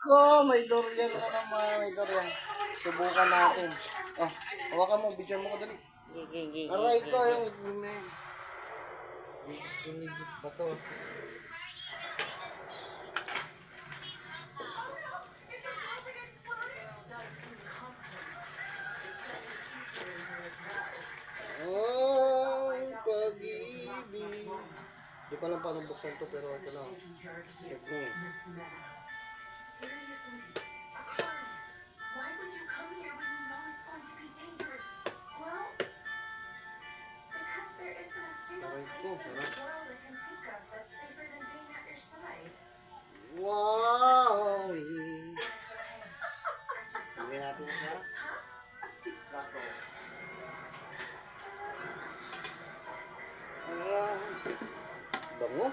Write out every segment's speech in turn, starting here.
ko, may durian na naman, may durian. Subukan natin. Oh, hawakan mo, bidyan mo ko dali. Aray ko, yung legit ba to? Oh, pag-ibig. Di ko alam paano buksan to, pero ito na. Check mo. Seriously, Akari, why would you come here when you know it's going to be dangerous? Well, because there isn't a single Aray ko, place in sarap. this world I can think of that's safer than being at your side. Wow! It's okay. I just thought Bigyan natin siya. Bango.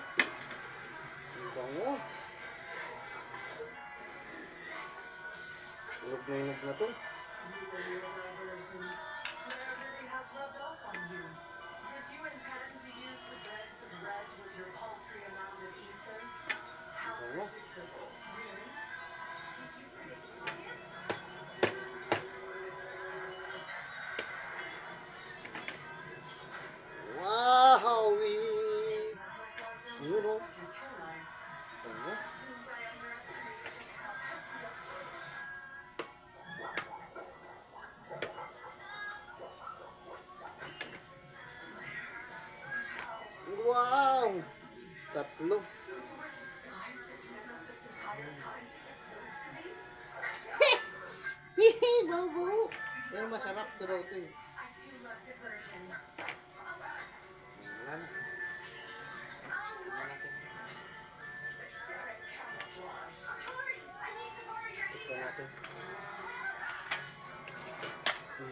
Bango. Inog na inog na to. Did you intend to use the dregs of red with your paltry amount of ether? How Bango. predictable. Really? Did you predict this? Wow! Yun o. Caroline, Bango. since I underestimated how pesky Wow! Tatlo. so you were disguised as Nemo this entire time to get close to me? Hihi! Bago! Pero masarap to daw to eh. I do love diversions. Yan. Ferret camouflage. Akari, I need to borrow your Ito ether. natin.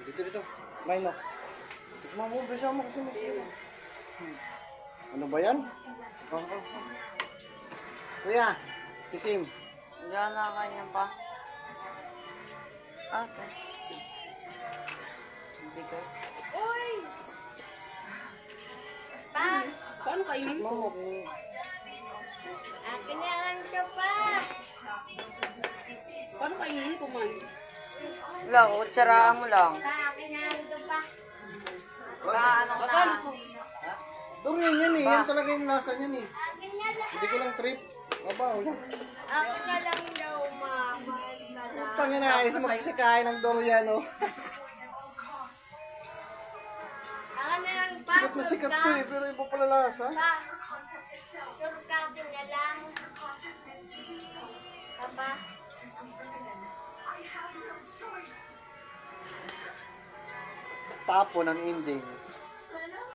Dito, dito. May no. Tikman mo, bisa mo kasi masira. Ano ba yan? Oh. Kuya, tikim. Diyan na kanya pa. Okay. Bigat. Uy! Pa! Paano kainin Tikman mo kung Akin na lang siya pa! Paano kainin ko man? Wala, kutsaraan mo lang. Pa, akin na lang siya pa! Ano na? durian yan eh. Yan talaga yung lasa niyan eh. Akin na lang! Hindi ko lang trip. Aba, wala. Akin na lang daw, ma. Mahal ka lang. Tangin na, ayos magsikain ng durian oh. Akin na lang pa! Sikat na sikat to eh, pero iba pala lasa. Pa! Surkatin na lang. Papa? Tapo ng ending.